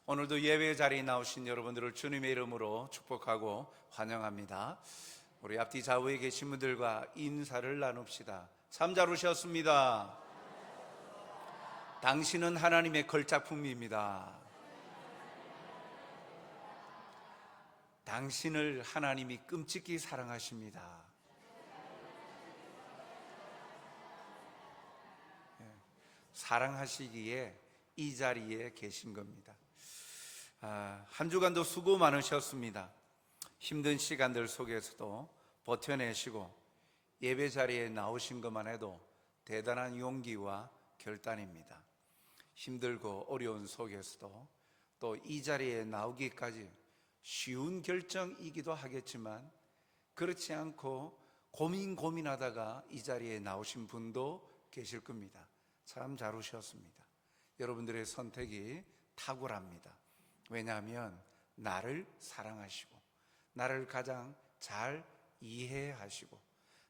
오늘도 예배 자리에 나오신 여러분들을 주님의 이름으로 축복하고 환영합니다. 우리 앞뒤 좌우에 계신 분들과 인사를 나눕시다. 참 잘 오셨습니다. 당신은 하나님의 걸작품입니다. 당신을 하나님이 끔찍히 사랑하십니다. 사랑하시기에 이 자리에 계신 겁니다. 한 주간도 수고 많으셨습니다. 힘든 시간들 속에서도 버텨내시고 예배 자리에 나오신 것만 해도 대단한 용기와 결단입니다. 힘들고 어려운 속에서도 또 이 자리에 나오기까지 쉬운 결정이기도 하겠지만 그렇지 않고 고민하다가 이 자리에 나오신 분도 계실 겁니다. 참 잘 오셨습니다. 여러분들의 선택이 탁월합니다. 왜냐하면 나를 사랑하시고 나를 가장 잘 이해하시고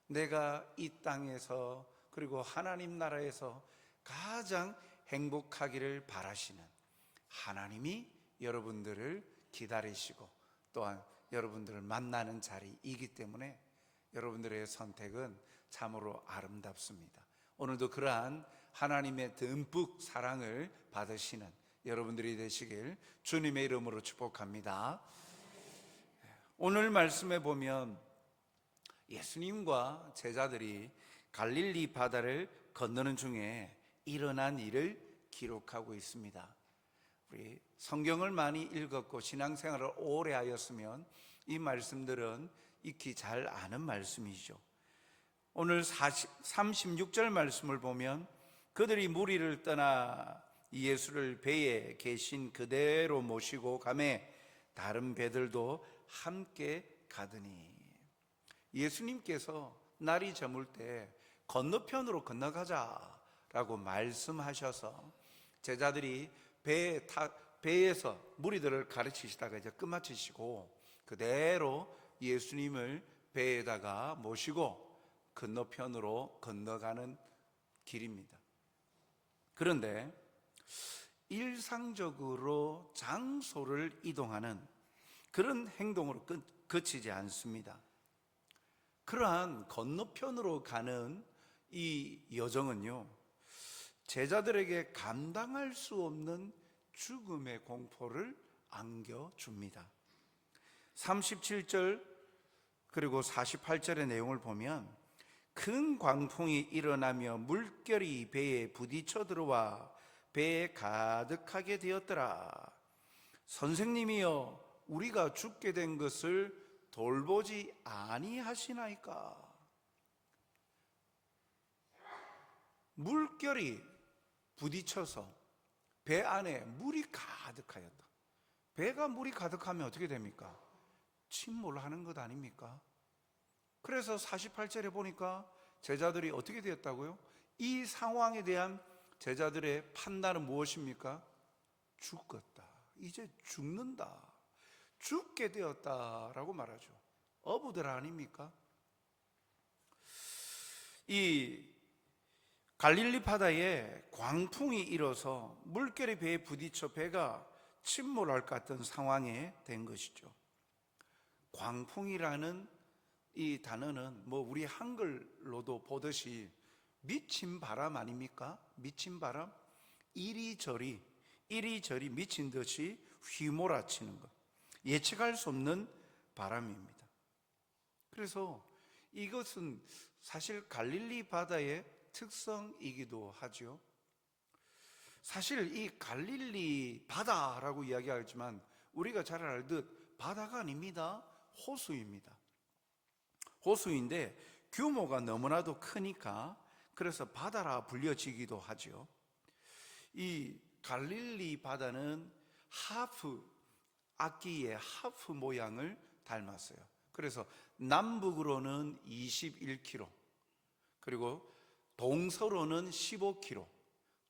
내가 이 땅에서 그리고 하나님 나라에서 가장 행복하기를 바라시는 하나님이 여러분들을 기다리시고 또한 여러분들을 만나는 자리이기 때문에 여러분들의 선택은 참으로 아름답습니다. 오늘도 그러한 하나님의 듬뿍 사랑을 받으시는 여러분들이 되시길 주님의 이름으로 축복합니다. 오늘 말씀에 보면 예수님과 제자들이 갈릴리 바다를 건너는 중에 일어난 일을 기록하고 있습니다. 우리 성경을 많이 읽었고 신앙생활을 오래 하였으면 이 말씀들은 익히 잘 아는 말씀이죠. 오늘 36절 말씀을 보면 그들이 무리를 떠나 예수를 배에 계신 그대로 모시고 가매 다른 배들도 함께 가더니 예수님께서 날이 저물 때 건너편으로 건너가자라고 말씀하셔서 제자들이 배에서 무리들을 가르치시다가 이제 끝마치시고 그대로 예수님을 배에다가 모시고 건너편으로 건너가는 길입니다. 그런데 일상적으로 장소를 이동하는 그런 행동으로 그치지 않습니다. 그러한 건너편으로 가는 이 여정은요, 제자들에게 감당할 수 없는 죽음의 공포를 안겨줍니다. 37절 그리고 48절의 내용을 보면 큰 광풍이 일어나며 물결이 배에 부딪혀 들어와 배에 가득하게 되었더라. 선생님이여, 우리가 죽게 된 것을 돌보지 아니하시나이까. 물결이 부딪혀서 배 안에 물이 가득하였다. 배가 물이 가득하면 어떻게 됩니까? 침몰하는 것 아닙니까? 그래서 48절에 보니까 제자들이 어떻게 되었다고요? 이 상황에 대한 제자들의 판단은 무엇입니까? 죽었다. 이제 죽는다. 죽게 되었다라고 말하죠. 어부들 아닙니까? 이 갈릴리 바다에 광풍이 일어서 물결이 배에 부딪혀 배가 침몰할 것 같은 상황에 된 것이죠. 광풍이라는 이 단어는 우리 한글로도 보듯이 미친 바람 아닙니까? 미친 바람? 이리저리 미친 듯이 휘몰아치는 것, 예측할 수 없는 바람입니다. 그래서 이것은 사실 갈릴리 바다의 특성이기도 하죠. 사실 이 갈릴리 바다라고 이야기하지만 우리가 잘 알듯 바다가 아닙니다. 호수입니다. 호수인데 규모가 너무나도 크니까 그래서 바다라 불려지기도 하죠. 이 갈릴리 바다는 악기의 하프 모양을 닮았어요. 그래서 남북으로는 21km 그리고 동서로는 15km,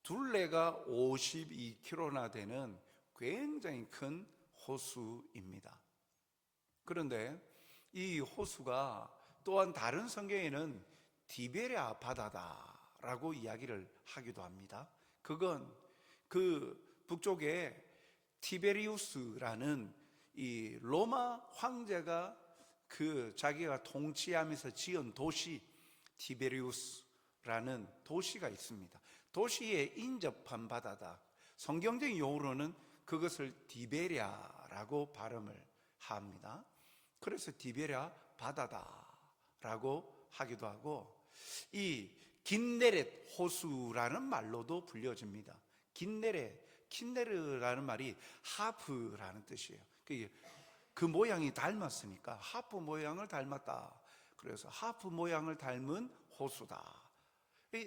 둘레가 52km나 되는 굉장히 큰 호수입니다. 그런데 이 호수가 또한 다른 성경에는 디베랴 바다다라고 이야기를 하기도 합니다. 그건 그 북쪽에 티베리우스라는 이 로마 황제가 그 자기가 통치하면서 지은 도시 티베리우스라는 도시가 있습니다. 도시에 인접한 바다다. 성경적인 용어로는 그것을 디베랴라고 발음을 합니다. 그래서 디베랴 바다다라고 하기도 하고, 이 긴네렛 호수라는 말로도 불려집니다. 킨네르라는 말이 하프라는 뜻이에요. 그 모양이 닮았으니까 하프 모양을 닮았다. 그래서 하프 모양을 닮은 호수다.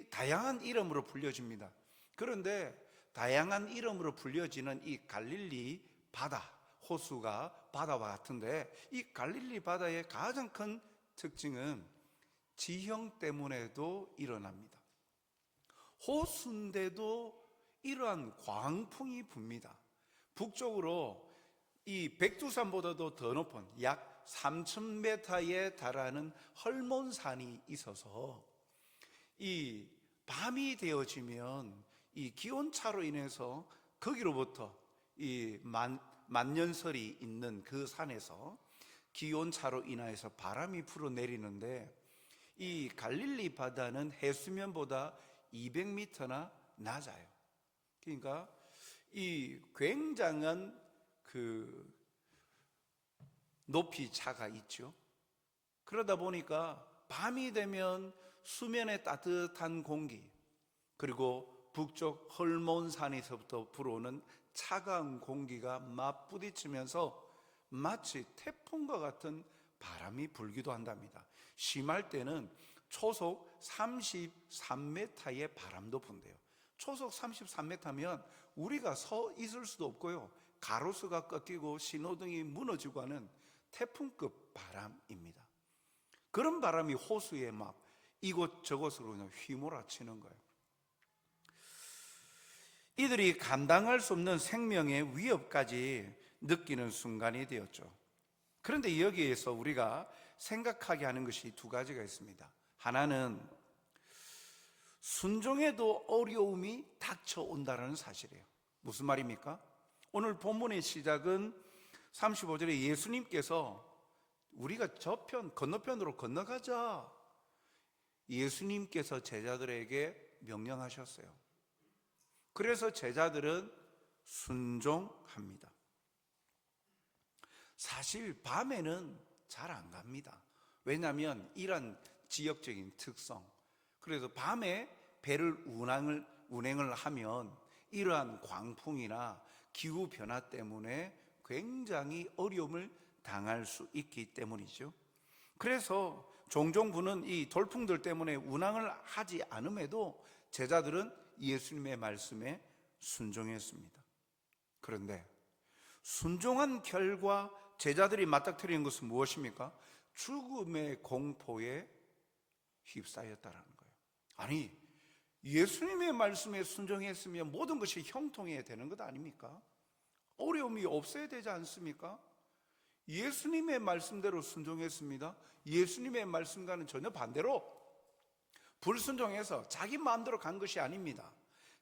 다양한 이름으로 불려집니다. 그런데 다양한 이름으로 불려지는 이 갈릴리 바다, 호수가 바다와 같은데, 이 갈릴리 바다의 가장 큰 특징은 지형 때문에도 일어납니다. 호수인데도 이러한 광풍이 붑니다. 북쪽으로 이 백두산보다도 더 높은 약 3,000m에 달하는 헐몬산이 있어서 이 밤이 되어지면 이 기온차로 인해서 거기로부터 이 만년설이 있는 그 산에서 기온차로 인하여서 바람이 불어내리는데, 이 갈릴리 바다는 해수면보다 200m나 낮아요. 그러니까 이 굉장한 그 높이 차가 있죠. 그러다 보니까 밤이 되면 수면의 따뜻한 공기, 그리고 북쪽 헐몬산에서부터 불어오는 차가운 공기가 맞부딪히면서 마치 태풍과 같은 바람이 불기도 한답니다. 심할 때는 초속 33m의 바람도 분대요. 초속 33m면 우리가 서 있을 수도 없고요, 가로수가 꺾이고 신호등이 무너지고 하는 태풍급 바람입니다. 그런 바람이 호수에 막 이곳저곳으로 그냥 휘몰아치는 거예요. 이들이 감당할 수 없는 생명의 위협까지 느끼는 순간이 되었죠. 그런데 여기에서 우리가 생각하게 하는 것이 두 가지가 있습니다. 하나는 순종에도 어려움이 닥쳐온다는 사실이에요. 무슨 말입니까? 오늘 본문의 시작은 35절에 예수님께서 우리가 저편 건너편으로 건너가자, 예수님께서 제자들에게 명령하셨어요. 그래서 제자들은 순종합니다. 사실 밤에는 잘 안 갑니다. 왜냐하면 이런 지역적인 특성, 그래서 밤에 배를 운행을 하면 이러한 광풍이나 기후 변화 때문에 굉장히 어려움을 당할 수 있기 때문이죠. 그래서 종종 부는 이 돌풍들 때문에 운항을 하지 않음에도 제자들은 예수님의 말씀에 순종했습니다. 그런데 순종한 결과 제자들이 맞닥뜨리는 것은 무엇입니까? 죽음의 공포에 휩싸였다라는 거예요. 아니, 예수님의 말씀에 순종했으면 모든 것이 형통해야 되는 것 아닙니까? 어려움이 없어야 되지 않습니까? 예수님의 말씀대로 순종했습니다. 예수님의 말씀과는 전혀 반대로 불순종해서 자기 마음대로 간 것이 아닙니다.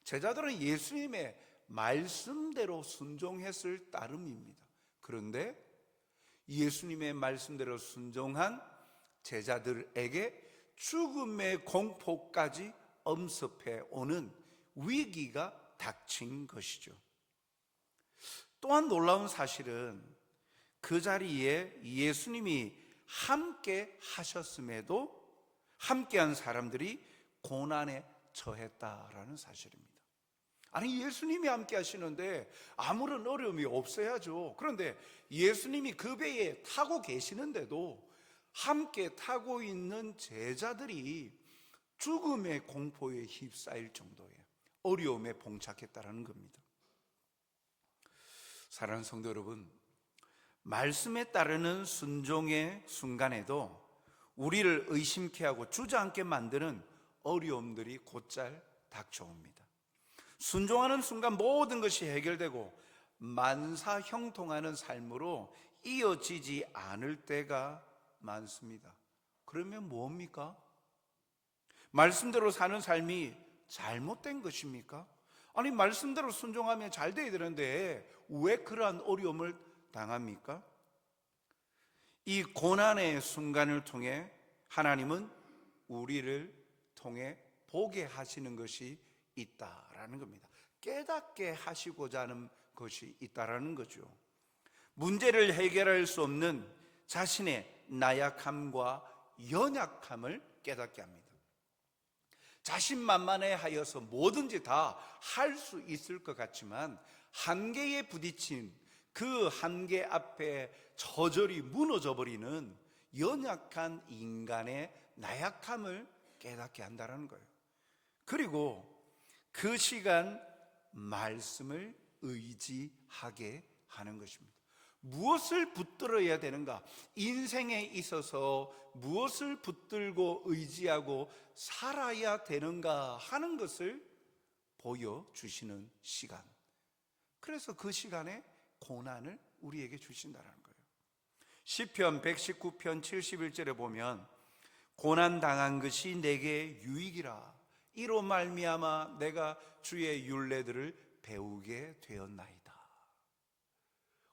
제자들은 예수님의 말씀대로 순종했을 따름입니다. 그런데 예수님의 말씀대로 순종한 제자들에게 죽음의 공포까지 엄습해 오는 위기가 닥친 것이죠. 또한 놀라운 사실은 그 자리에 예수님이 함께 하셨음에도 함께한 사람들이 고난에 처했다라는 사실입니다. 아니, 예수님이 함께 하시는데 아무런 어려움이 없어야죠. 그런데 예수님이 그 배에 타고 계시는데도 함께 타고 있는 제자들이 죽음의 공포에 휩싸일 정도의 어려움에 봉착했다라는 겁니다. 사랑하는 성도 여러분, 말씀에 따르는 순종의 순간에도 우리를 의심케 하고 주저앉게 만드는 어려움들이 곧잘 닥쳐옵니다. 순종하는 순간 모든 것이 해결되고 만사형통하는 삶으로 이어지지 않을 때가 많습니다. 그러면 뭡니까? 말씀대로 사는 삶이 잘못된 것입니까? 아니, 말씀대로 순종하면 잘 돼야 되는데 왜 그러한 어려움을 당합니까? 이 고난의 순간을 통해 하나님은 우리를 통해 보게 하시는 것이 있다라는 겁니다. 깨닫게 하시고자 하는 것이 있다라는 거죠. 문제를 해결할 수 없는 자신의 나약함과 연약함을 깨닫게 합니다. 자신만만해 하여서 뭐든지 다 할 수 있을 것 같지만 한계에 부딪힌 그 한계 앞에 저절이 무너져 버리는 연약한 인간의 나약함을 깨닫게 한다는 거예요. 그리고 그 시간 말씀을 의지하게 하는 것입니다. 무엇을 붙들어야 되는가? 인생에 있어서 무엇을 붙들고 의지하고 살아야 되는가 하는 것을 보여주시는 시간. 그래서 그 시간에 고난을 우리에게 주신다는 거예요. 시편 119편 71절에 보면 고난당한 것이 내게 유익이라 이로 말미암아 내가 주의 율례들을 배우게 되었나이다.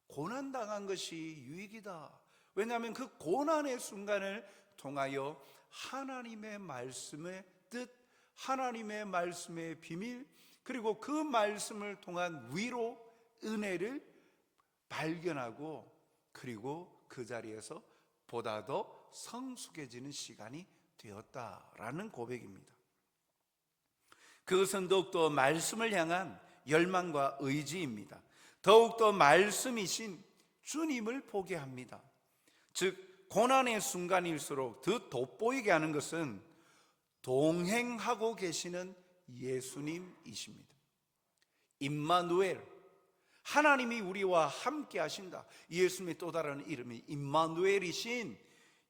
고난당한 것이 유익이다. 왜냐하면 그 고난의 순간을 통하여 하나님의 말씀의 뜻, 하나님의 말씀의 비밀, 그리고 그 말씀을 통한 위로, 은혜를 발견하고 그리고 그 자리에서 보다 더 성숙해지는 시간이 되었다라는 고백입니다. 그것은 더욱더 말씀을 향한 열망과 의지입니다. 더욱더 말씀이신 주님을 보게 합니다. 즉 고난의 순간일수록 더 돋보이게 하는 것은 동행하고 계시는 예수님이십니다. 임마누엘, 하나님이 우리와 함께 하신다. 예수님의 또 다른 이름이 임마누엘이신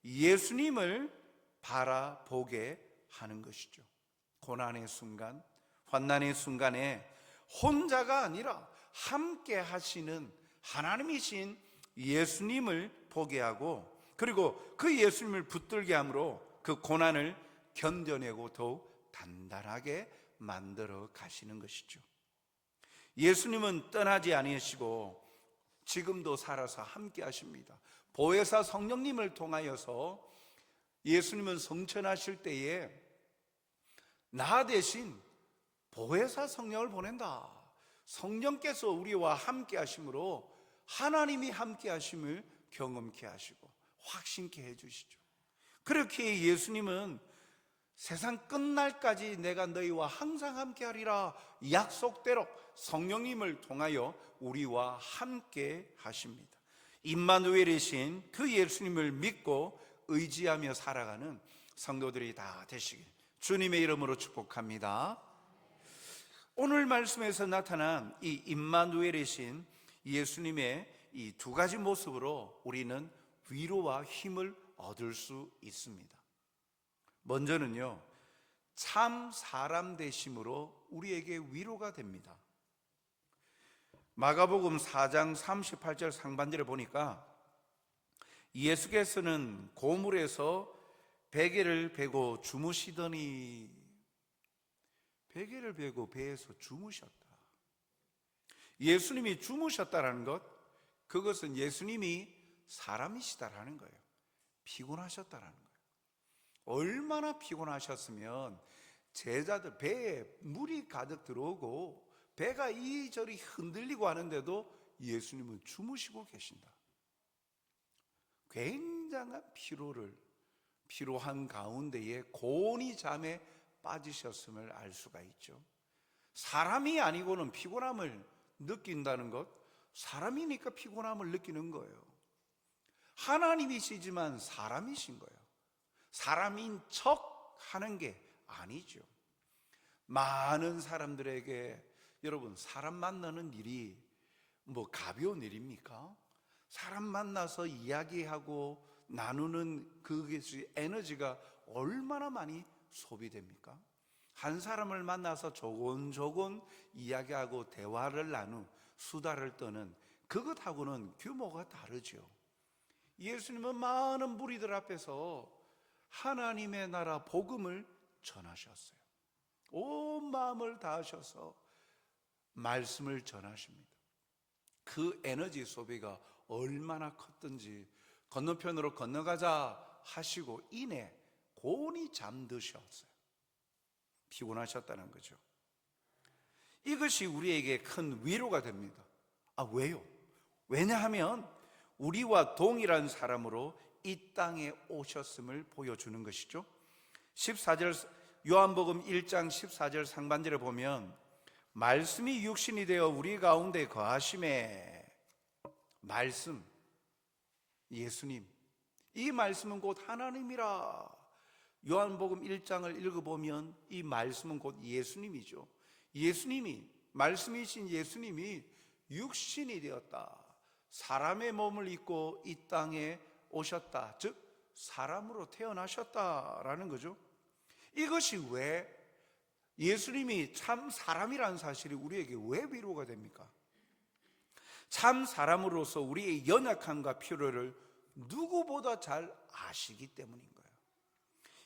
예수님을 바라보게 하는 것이죠. 고난의 순간, 환난의 순간에 혼자가 아니라 함께 하시는 하나님이신 예수님을 보게 하고 그리고 그 예수님을 붙들게 함으로 그 고난을 견뎌내고 더욱 단단하게 만들어 가시는 것이죠. 예수님은 떠나지 아니하시고 지금도 살아서 함께 하십니다. 보혜사 성령님을 통하여서 예수님은 성천하실 때에 나 대신 보혜사 성령을 보낸다. 성령께서 우리와 함께 하심으로 하나님이 함께 하심을 경험케 하시고 확신케 해주시죠. 그렇게 예수님은 세상 끝날까지 내가 너희와 항상 함께 하리라 약속대로 성령님을 통하여 우리와 함께 하십니다. 임마누엘이신 그 예수님을 믿고 의지하며 살아가는 성도들이 다 되시길 주님의 이름으로 축복합니다. 오늘 말씀에서 나타난 이 임마누엘이신 예수님의 이 두 가지 모습으로 우리는 위로와 힘을 얻을 수 있습니다. 먼저는요, 참 사람 되심으로 우리에게 위로가 됩니다. 마가복음 4장 38절 상반절에 보니까 예수께서는 고물에서 베개를 베고 주무시더니 베개를 베고 배에서 주무셨다. 예수님이 주무셨다라는 것, 그것은 예수님이 사람이시다라는 거예요. 피곤하셨다라는 거예요. 얼마나 피곤하셨으면 제자들 배에 물이 가득 들어오고 배가 이리저리 흔들리고 하는데도 예수님은 주무시고 계신다. 굉장한 피로한 가운데에 고온이 잠에 빠지셨음을 알 수가 있죠. 사람이 아니고는 피곤함을 느낀다는 것, 사람이니까 피곤함을 느끼는 거예요. 하나님이시지만 사람이신 거예요. 사람인 척 하는 게 아니죠. 많은 사람들에게 여러분, 사람 만나는 일이 뭐 가벼운 일입니까? 사람 만나서 이야기하고 나누는 그것이 에너지가 얼마나 많이 소비됩니까? 한 사람을 만나서 조곤조곤 이야기하고 대화를 나누 수다를 떠는 그것하고는 규모가 다르죠. 예수님은 많은 무리들 앞에서 하나님의 나라 복음을 전하셨어요. 온 마음을 다하셔서 말씀을 전하십니다. 그 에너지 소비가 얼마나 컸던지 건너편으로 건너가자 하시고 이내 곤히 잠드셨어요. 피곤하셨다는 거죠. 이것이 우리에게 큰 위로가 됩니다. 왜요? 왜냐하면 우리와 동일한 사람으로 이 땅에 오셨음을 보여주는 것이죠. 14절 요한복음 1장 14절 상반절에 보면 말씀이 육신이 되어 우리 가운데 거하심에, 말씀, 예수님, 이 말씀은 곧 하나님이라. 요한복음 1장을 읽어보면 이 말씀은 곧 예수님이죠. 예수님이, 말씀이신 예수님이 육신이 되었다. 사람의 몸을 입고 이 땅에 오셨다. 즉 사람으로 태어나셨다라는 거죠. 이것이 왜 예수님이 참 사람이라는 사실이 우리에게 왜 위로가 됩니까? 참 사람으로서 우리의 연약함과 필요를 누구보다 잘 아시기 때문인 거예요.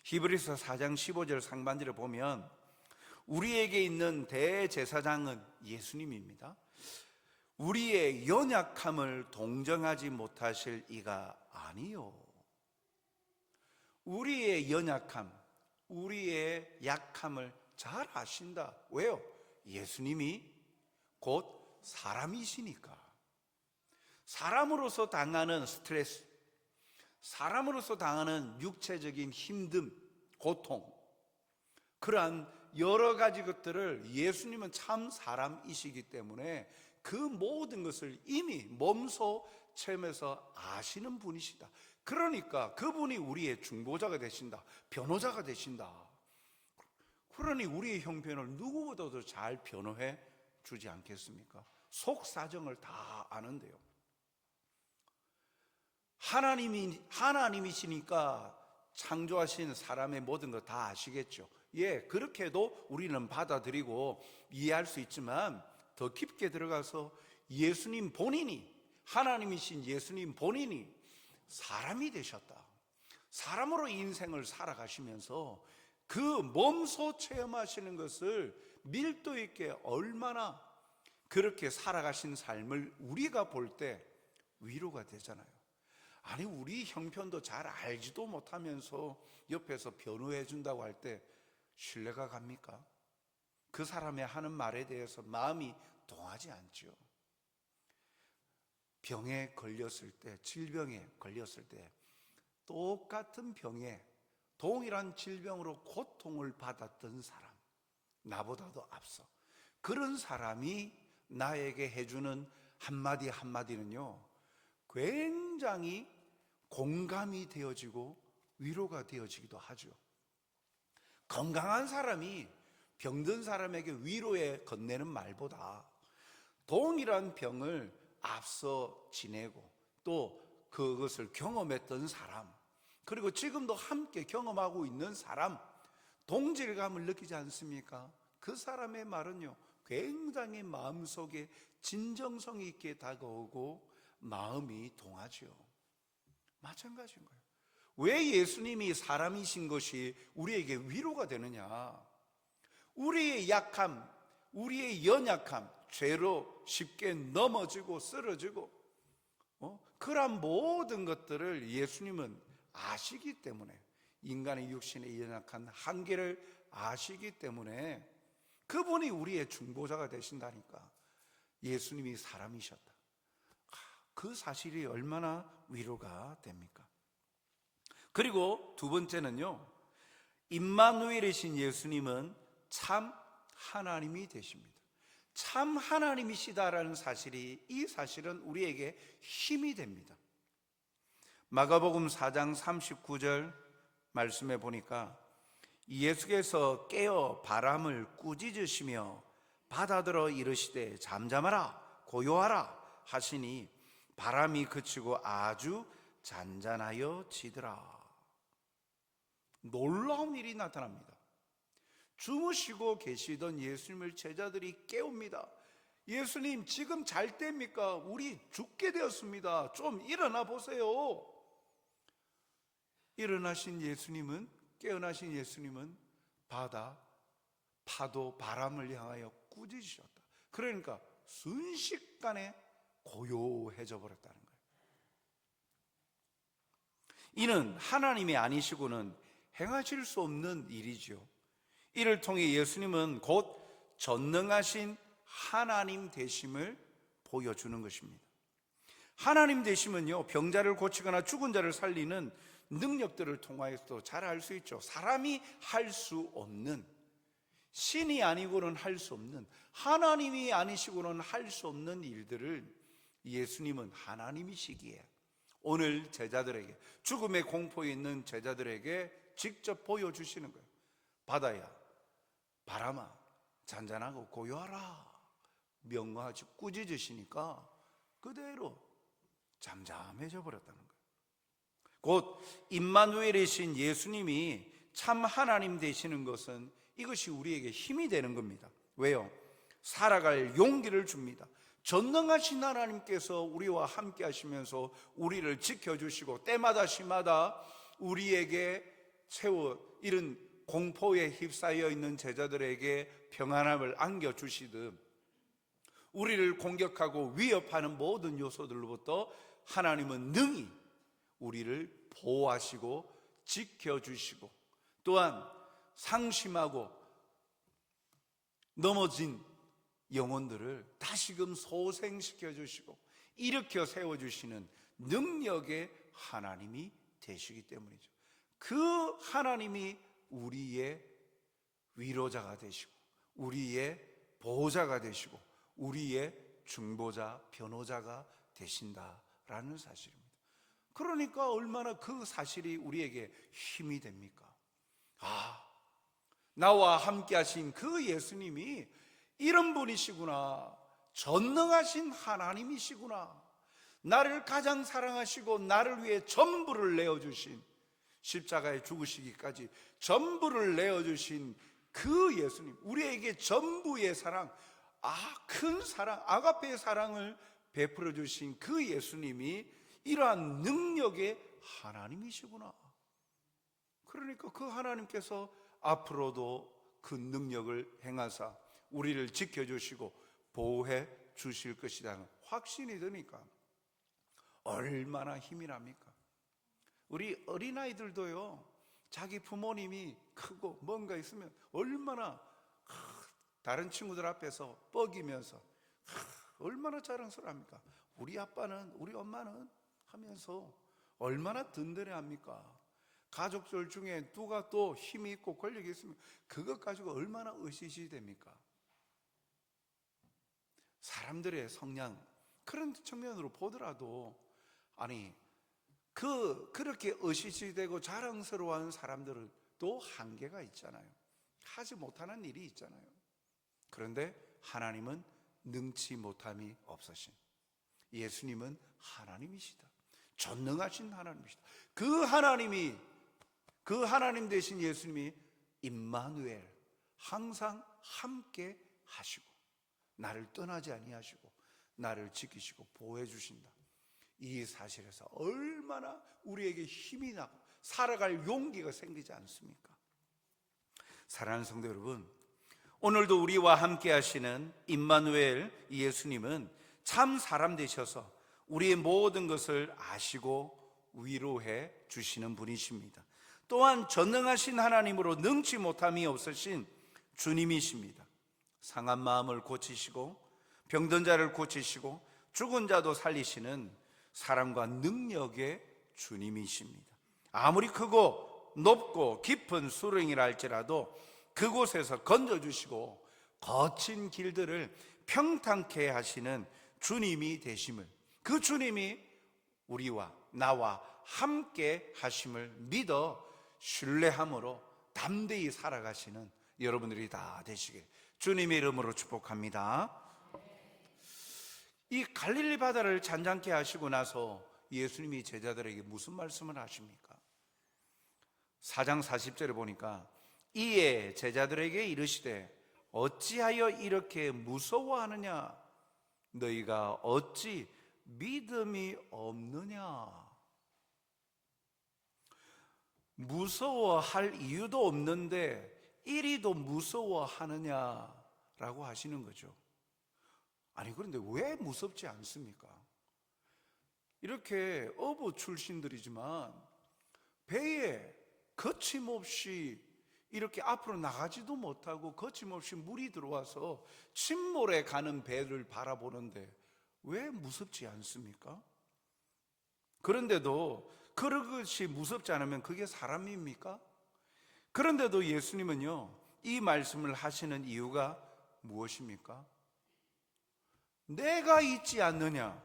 히브리서 4장 15절 상반절에 보면 우리에게 있는 대제사장은 예수님입니다. 우리의 연약함을 동정하지 못하실 이가 아니요. 우리의 연약함, 우리의 약함을 잘 아신다. 왜요? 예수님이 곧 사람이시니까. 사람으로서 당하는 스트레스, 사람으로서 당하는 육체적인 힘듦, 고통, 그러한 여러 가지 것들을 예수님은 참 사람이시기 때문에 그 모든 것을 이미 몸소 체험해서 아시는 분이시다. 그러니까 그분이 우리의 중보자가 되신다, 변호자가 되신다. 그러니 우리의 형편을 누구보다도 잘 변호해 주지 않겠습니까? 속 사정을 다 아는데요. 하나님이시니까 창조하신 사람의 모든 거 다 아시겠죠. 그렇게도 우리는 받아들이고 이해할 수 있지만 더 깊게 들어가서 예수님 본인이, 하나님이신 예수님 본인이 사람이 되셨다. 사람으로 인생을 살아가시면서 그 몸소 체험하시는 것을 밀도 있게 얼마나 그렇게 살아가신 삶을 우리가 볼 때 위로가 되잖아요. 아니, 우리 형편도 잘 알지도 못하면서 옆에서 변호해 준다고 할 때 신뢰가 갑니까? 그 사람의 하는 말에 대해서 마음이 동하지 않죠. 병에 걸렸을 때, 질병에 걸렸을 때 똑같은 병에 동일한 질병으로 고통을 받았던 사람, 나보다도 앞서 그런 사람이 나에게 해주는 한마디 한마디는요, 굉장히 공감이 되어지고 위로가 되어지기도 하죠. 건강한 사람이 병든 사람에게 위로에 건네는 말보다 동일한 병을 앞서 지내고 또 그것을 경험했던 사람, 그리고 지금도 함께 경험하고 있는 사람, 동질감을 느끼지 않습니까? 그 사람의 말은요, 굉장히 마음속에 진정성 있게 다가오고 마음이 동하죠. 마찬가지인 거예요. 왜 예수님이 사람이신 것이 우리에게 위로가 되느냐? 우리의 약함, 우리의 연약함, 죄로 쉽게 넘어지고 쓰러지고 그러한 모든 것들을 예수님은 아시기 때문에, 인간의 육신의 연약한 한계를 아시기 때문에 그분이 우리의 중보자가 되신다니까. 예수님이 사람이셨다. 그 사실이 얼마나 위로가 됩니까? 그리고 두 번째는요, 임마누엘이신 예수님은 참 하나님이 되십니다. 참 하나님이시다라는 사실이, 이 사실은 우리에게 힘이 됩니다. 마가복음 4장 39절 말씀에 보니까 예수께서 깨어 바람을 꾸짖으시며 바다들어 이르시되 잠잠하라 고요하라 하시니 바람이 그치고 아주 잔잔하여 지더라. 놀라운 일이 나타납니다. 주무시고 계시던 예수님을 제자들이 깨웁니다. 예수님, 지금 잘 때입니까? 우리 죽게 되었습니다. 좀 일어나 보세요. 일어나신 예수님은, 깨어나신 예수님은 바다, 파도, 바람을 향하여 꾸짖으셨다. 그러니까 순식간에 고요해져 버렸다는 거예요. 이는 하나님이 아니시고는 행하실 수 없는 일이죠. 이를 통해 예수님은 곧 전능하신 하나님 되심을 보여주는 것입니다. 하나님 되심은요, 병자를 고치거나 죽은 자를 살리는 능력들을 통하여서도 잘 알 수 있죠. 사람이 할 수 없는, 신이 아니고는 할 수 없는, 하나님이 아니시고는 할 수 없는 일들을 예수님은 하나님이시기에 오늘 제자들에게, 죽음의 공포에 있는 제자들에게 직접 보여주시는 거예요. 바다야, 바람아, 잔잔하고 고요하라 명하시 꾸짖으시니까 그대로 잠잠해져 버렸다는 거예요. 곧 임마누엘이신 예수님이 참 하나님 되시는 것은 이것이 우리에게 힘이 되는 겁니다. 왜요? 살아갈 용기를 줍니다. 전능하신 하나님께서 우리와 함께 하시면서 우리를 지켜주시고 때마다 시마다 우리에게 세워 이런 공포에 휩싸여 있는 제자들에게 평안함을 안겨주시듯 우리를 공격하고 위협하는 모든 요소들로부터 하나님은 능히 우리를 보호하시고 지켜주시고, 또한 상심하고 넘어진 영혼들을 다시금 소생시켜 주시고 일으켜 세워주시는 능력의 하나님이 되시기 때문이죠. 그 하나님이 우리의 위로자가 되시고 우리의 보호자가 되시고 우리의 중보자, 변호자가 되신다라는 사실입니다. 그러니까 얼마나 그 사실이 우리에게 힘이 됩니까? 나와 함께 하신 그 예수님이 이런 분이시구나, 전능하신 하나님이시구나, 나를 가장 사랑하시고 나를 위해 전부를 내어주신, 십자가에 죽으시기까지 전부를 내어주신 그 예수님, 우리에게 전부의 사랑, 큰 사랑, 아가페의 사랑을 베풀어 주신 그 예수님이 이러한 능력의 하나님이시구나. 그러니까 그 하나님께서 앞으로도 그 능력을 행하사 우리를 지켜주시고 보호해 주실 것이라는 확신이 드니까 얼마나 힘이 납니까? 우리 어린아이들도요, 자기 부모님이 크고 뭔가 있으면 얼마나 다른 친구들 앞에서 뻐기면서 얼마나 자랑스러워합니까? 우리 아빠는, 우리 엄마는 하면서 얼마나 든든해합니까? 가족들 중에 누가 또 힘이 있고 권력이 있으면 그것 가지고 얼마나 으시시 됩니까? 사람들의 성향, 그런 측면으로 보더라도 그렇게 으시시되고 자랑스러워하는 사람들은 또 한계가 있잖아요. 하지 못하는 일이 있잖아요. 그런데 하나님은 능치 못함이 없으신 예수님은 하나님이시다. 전능하신 하나님이시다. 그 하나님 되신 예수님이 임마누엘, 항상 함께 하시고 나를 떠나지 아니하시고 나를 지키시고 보호해 주신다. 이 사실에서 얼마나 우리에게 힘이 나고 살아갈 용기가 생기지 않습니까? 사랑하는 성도 여러분, 오늘도 우리와 함께 하시는 임마누엘 예수님은 참 사람 되셔서 우리의 모든 것을 아시고 위로해 주시는 분이십니다. 또한 전능하신 하나님으로 능치 못함이 없으신 주님이십니다. 상한 마음을 고치시고 병든 자를 고치시고 죽은 자도 살리시는 사랑과 능력의 주님이십니다. 아무리 크고 높고 깊은 수렁이라 할지라도 그곳에서 건져주시고 거친 길들을 평탄케 하시는 주님이 되심을, 그 주님이 우리와 나와 함께 하심을 믿어 신뢰함으로 담대히 살아가시는 여러분들이 다 되시길 주님의 이름으로 축복합니다. 이 갈릴리 바다를 잔잔케 하시고 나서 예수님이 제자들에게 무슨 말씀을 하십니까? 4장 40절에 보니까 이에 제자들에게 이르시되 어찌하여 이렇게 무서워하느냐? 너희가 어찌 믿음이 없느냐? 무서워할 이유도 없는데 이리도 무서워하느냐라고 하시는 거죠. 아니 그런데 왜 무섭지 않습니까? 이렇게 어부 출신들이지만 배에 거침없이 이렇게 앞으로 나가지도 못하고 거침없이 물이 들어와서 침몰에 가는 배를 바라보는데 왜 무섭지 않습니까? 그런데도 그것이 무섭지 않으면 그게 사람입니까? 그런데도 예수님은요, 이 말씀을 하시는 이유가 무엇입니까? 내가 있지 않느냐?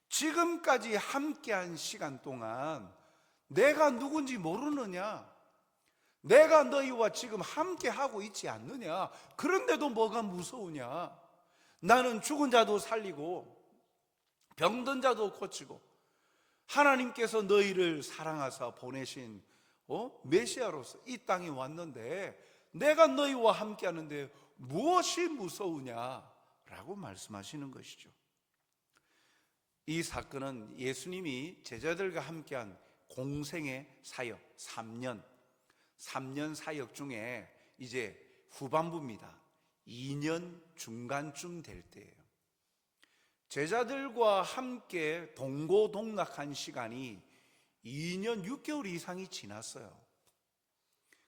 지금까지 함께한 시간 동안 내가 누군지 모르느냐? 내가 너희와 지금 함께하고 있지 않느냐? 그런데도 뭐가 무서우냐? 나는 죽은 자도 살리고 병든 자도 고치고 하나님께서 너희를 사랑하사 보내신 메시아로서 이 땅에 왔는데 내가 너희와 함께하는데 무엇이 무서우냐라고 말씀하시는 것이죠. 이 사건은 예수님이 제자들과 함께한 공생의 사역 3년 사역 중에 이제 후반부입니다. 2년 중간쯤 될 때예요. 제자들과 함께 동고동락한 시간이 2년 6개월 이상이 지났어요.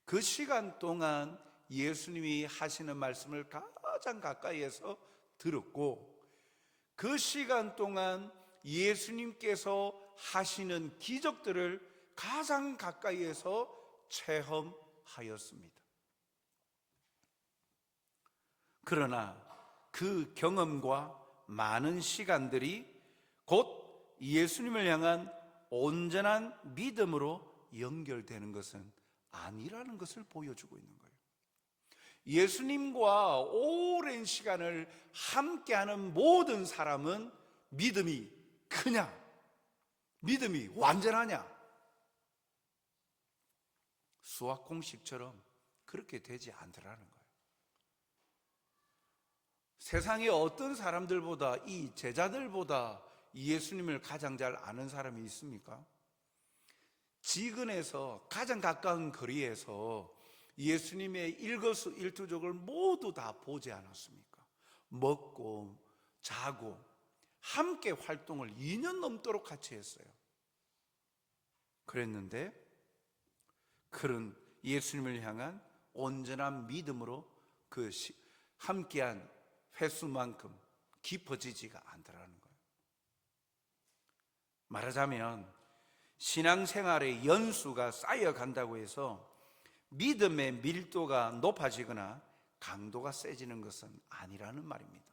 그 시간 동안 예수님이 하시는 말씀을 가장 가까이에서 들었고, 그 시간 동안 예수님께서 하시는 기적들을 가장 가까이에서 체험하였습니다. 그러나 그 경험과 많은 시간들이 곧 예수님을 향한 온전한 믿음으로 연결되는 것은 아니라는 것을 보여주고 있는 거예요. 예수님과 오랜 시간을 함께하는 모든 사람은 믿음이 크냐? 믿음이 완전하냐? 수학 공식처럼 그렇게 되지 않더라는 거예요. 세상에 어떤 사람들보다 이 제자들보다 예수님을 가장 잘 아는 사람이 있습니까? 지근에서 가장 가까운 거리에서 예수님의 일거수일투족을 모두 다 보지 않았습니까? 먹고 자고 함께 활동을 2년 넘도록 같이 했어요. 그랬는데 그런 예수님을 향한 온전한 믿음으로 그 함께한 횟수만큼 깊어지지가 않더라는 거예요. 말하자면 신앙생활의 연수가 쌓여간다고 해서 믿음의 밀도가 높아지거나 강도가 세지는 것은 아니라는 말입니다.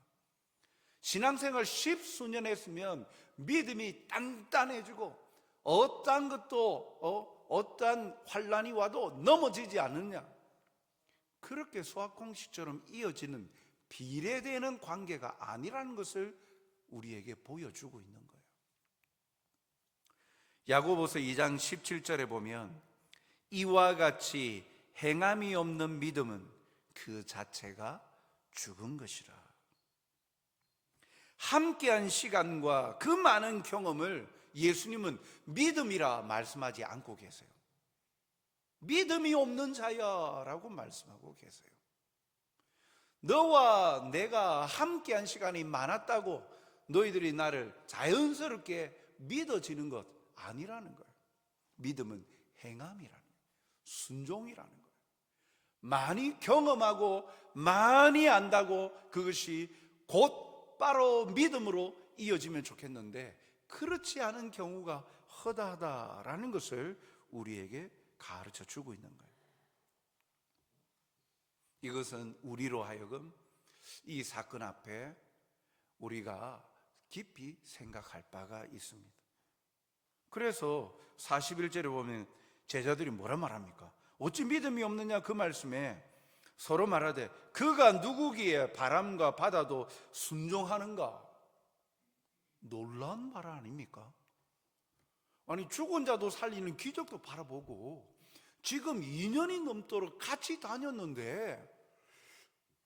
신앙생활 십수년 했으면 믿음이 단단해지고 어떠한 것도 어떠한 환난이 와도 넘어지지 않느냐, 그렇게 수학공식처럼 이어지는 비례되는 관계가 아니라는 것을 우리에게 보여주고 있는 거예요. 야고보서 2장 17절에 보면 이와 같이 행함이 없는 믿음은 그 자체가 죽은 것이라. 함께한 시간과 그 많은 경험을 예수님은 믿음이라 말씀하지 않고 계세요. 믿음이 없는 자야 라고 말씀하고 계세요. 너와 내가 함께한 시간이 많았다고 너희들이 나를 자연스럽게 믿어지는 것 아니라는 거예요. 믿음은 행함이라는 거예요. 순종이라는 거예요. 많이 경험하고 많이 안다고 그것이 곧바로 믿음으로 이어지면 좋겠는데 그렇지 않은 경우가 허다하다라는 것을 우리에게 가르쳐 주고 있는 거예요. 이것은 우리로 하여금 이 사건 앞에 우리가 깊이 생각할 바가 있습니다. 그래서 41절에 보면 제자들이 뭐라 말합니까? 어찌 믿음이 없느냐 그 말씀에 서로 말하되 그가 누구기에 바람과 바다도 순종하는가? 놀라운 말 아닙니까? 아니 죽은 자도 살리는 기적도 바라보고 지금 2년이 넘도록 같이 다녔는데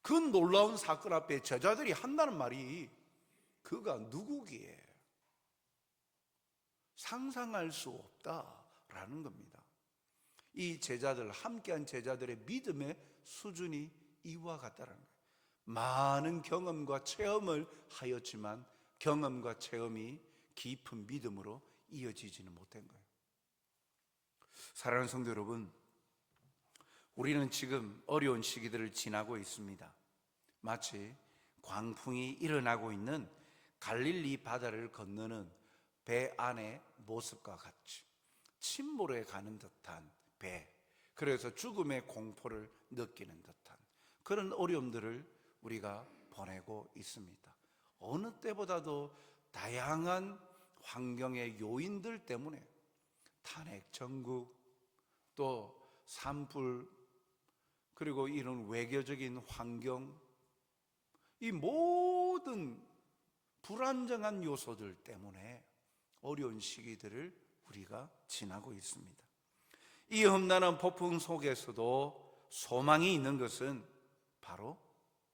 그 놀라운 사건 앞에 제자들이 한다는 말이 그가 누구기에 상상할 수 없다라는 겁니다. 이 제자들, 함께한 제자들의 믿음의 수준이 이와 같다는 거예요. 많은 경험과 체험을 하였지만 경험과 체험이 깊은 믿음으로 이어지지는 못한 거예요. 사랑하는 성도 여러분, 우리는 지금 어려운 시기들을 지나고 있습니다. 마치 광풍이 일어나고 있는 갈릴리 바다를 건너는 배 안의 모습과 같이 침몰해 가는 듯한 배, 그래서 죽음의 공포를 느끼는 듯한 그런 어려움들을 우리가 보내고 있습니다. 어느 때보다도 다양한 환경의 요인들 때문에 탄핵 정국, 또 산불, 그리고 이런 외교적인 환경, 이 모든 불안정한 요소들 때문에 어려운 시기들을 우리가 지나고 있습니다. 이 험난한 폭풍 속에서도 소망이 있는 것은 바로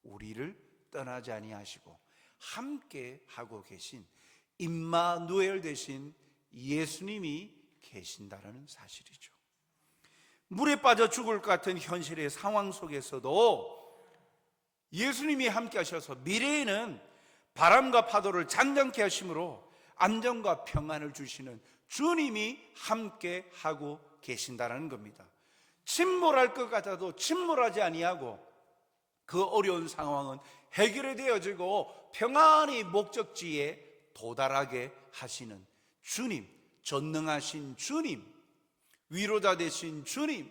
우리를 떠나지 아니하시고 함께 하고 계신 임마누엘 되신 예수님이 계신다는 사실이죠. 물에 빠져 죽을 것 같은 현실의 상황 속에서도 예수님이 함께 하셔서 미래에는 바람과 파도를 잔잔케 하심으로 안정과 평안을 주시는 주님이 함께 하고 계신다는 겁니다. 침몰할 것 같아도 침몰하지 아니하고 그 어려운 상황은 해결이 되어지고 평안히 목적지에 도달하게 하시는 주님, 전능하신 주님, 위로자 되신 주님,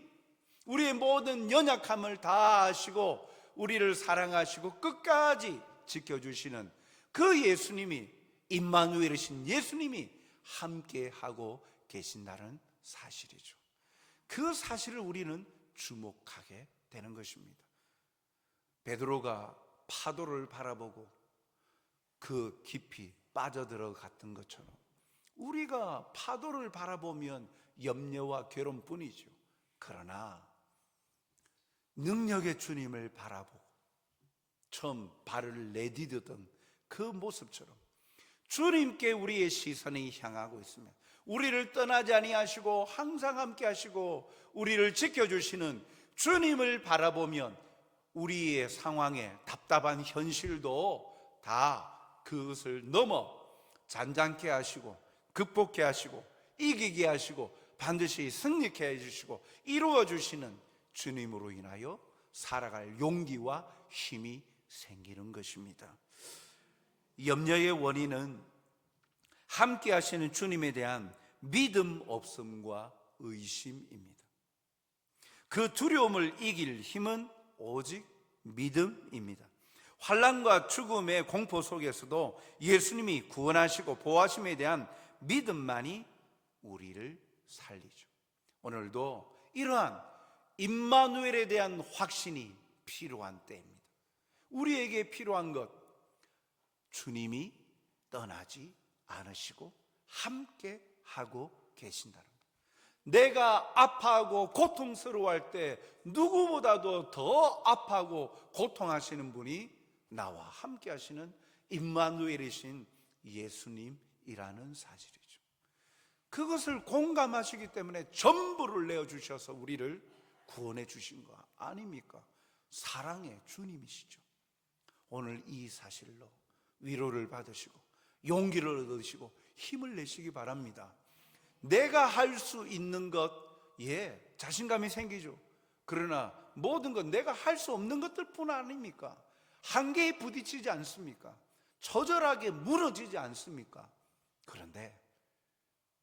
우리의 모든 연약함을 다 아시고 우리를 사랑하시고 끝까지 지켜주시는 그 예수님이, 임마누엘이신 예수님이 함께하고 계신다는 사실이죠. 그 사실을 우리는 주목하게 되는 것입니다. 베드로가 파도를 바라보고 그 깊이 빠져들어갔던 것처럼 우리가 파도를 바라보면 염려와 괴로움뿐이죠. 그러나 능력의 주님을 바라보고 처음 발을 내디디던 그 모습처럼 주님께 우리의 시선이 향하고 있으면, 우리를 떠나지 아니하시고 항상 함께 하시고 우리를 지켜주시는 주님을 바라보면 우리의 상황에 답답한 현실도 다 그것을 넘어 잔잔케 하시고 극복케 하시고 이기게 하시고 반드시 승리케 해주시고 이루어주시는 주님으로 인하여 살아갈 용기와 힘이 생기는 것입니다. 염려의 원인은 함께 하시는 주님에 대한 믿음 없음과 의심입니다. 그 두려움을 이길 힘은 오직 믿음입니다. 환난과 죽음의 공포 속에서도 예수님이 구원하시고 보호하심에 대한 믿음만이 우리를 살리죠. 오늘도 이러한 임마누엘에 대한 확신이 필요한 때입니다. 우리에게 필요한 것, 주님이 떠나지 않으시고 함께 하고 계신다는 것. 내가 아파하고 고통스러워할 때 누구보다도 더 아파하고 고통하시는 분이 나와 함께 하시는 임마누엘이신 예수님이라는 사실이죠. 그것을 공감하시기 때문에 전부를 내어주셔서 우리를 구원해 주신 거 아닙니까? 사랑의 주님이시죠. 오늘 이 사실로 위로를 받으시고 용기를 얻으시고 힘을 내시기 바랍니다. 내가 할 수 있는 것, 자신감이 생기죠. 그러나 모든 것 내가 할 수 없는 것들 뿐 아닙니까? 한계에 부딪히지 않습니까? 처절하게 무너지지 않습니까? 그런데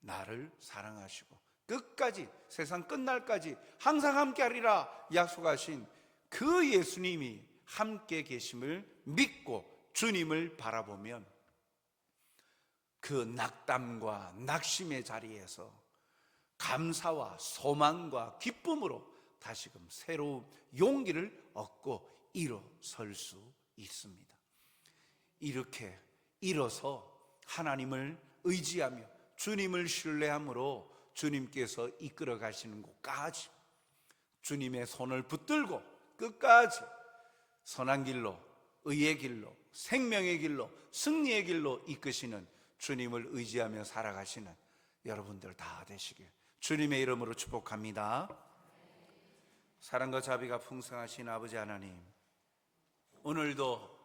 나를 사랑하시고 끝까지, 세상 끝날까지 항상 함께 하리라 약속하신 그 예수님이 함께 계심을 믿고 주님을 바라보면 그 낙담과 낙심의 자리에서 감사와 소망과 기쁨으로 다시금 새로운 용기를 얻고 일어설 수 있습니다. 이렇게 일어서 하나님을 의지하며 주님을 신뢰함으로 주님께서 이끌어 가시는 곳까지 주님의 손을 붙들고 끝까지 선한 길로, 의의 길로, 생명의 길로, 승리의 길로 이끄시는 주님을 의지하며 살아가시는 여러분들 다 되시길 주님의 이름으로 축복합니다. 사랑과 자비가 풍성하신 아버지 하나님, 오늘도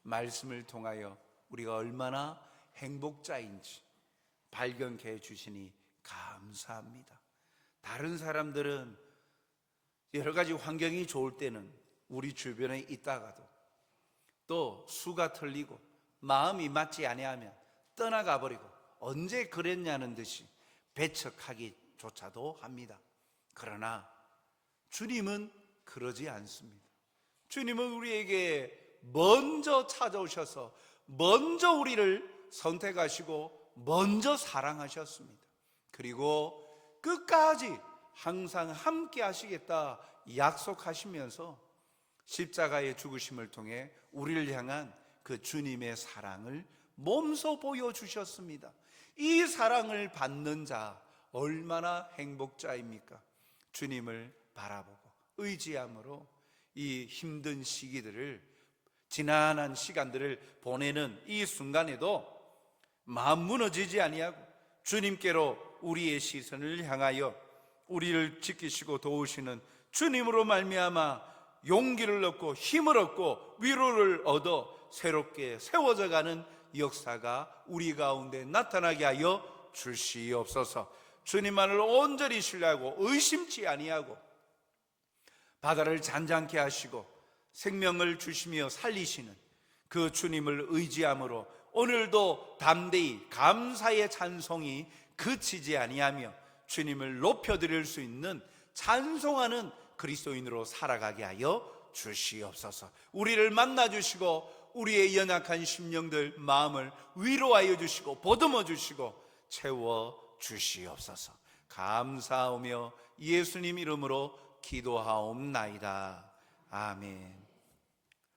말씀을 통하여 우리가 얼마나 행복자인지 발견케 해주시니 감사합니다. 다른 사람들은 여러 가지 환경이 좋을 때는 우리 주변에 있다가도 또 수가 틀리고 마음이 맞지 아니하면 떠나가 버리고 언제 그랬냐는 듯이 배척하기조차도 합니다. 그러나 주님은 그러지 않습니다. 주님은 우리에게 먼저 찾아오셔서 먼저 우리를 선택하시고 먼저 사랑하셨습니다. 그리고 끝까지 항상 함께 하시겠다 약속하시면서 십자가의 죽으심을 통해 우리를 향한 그 주님의 사랑을 몸소 보여주셨습니다. 이 사랑을 받는 자 얼마나 행복자입니까? 주님을 바라보고 의지함으로 이 힘든 시기들을, 지난한 시간들을 보내는 이 순간에도 마음 무너지지 아니하고 주님께로 우리의 시선을 향하여 우리를 지키시고 도우시는 주님으로 말미암아 용기를 얻고 힘을 얻고 위로를 얻어 새롭게 세워져 가는 역사가 우리 가운데 나타나게 하여 주시옵소서. 주님만을 온전히 신뢰하고 의심치 아니하고 바다를 잔잔케 하시고 생명을 주시며 살리시는 그 주님을 의지함으로 오늘도 담대히 감사의 찬송이 그치지 아니하며 주님을 높여드릴 수 있는 찬송하는 그리스도인으로 살아가게 하여 주시옵소서. 우리를 만나주시고 우리의 연약한 심령들 마음을 위로하여 주시고 보듬어 주시고 채워 주시옵소서. 감사하며 예수님 이름으로 기도하옵나이다. 아멘.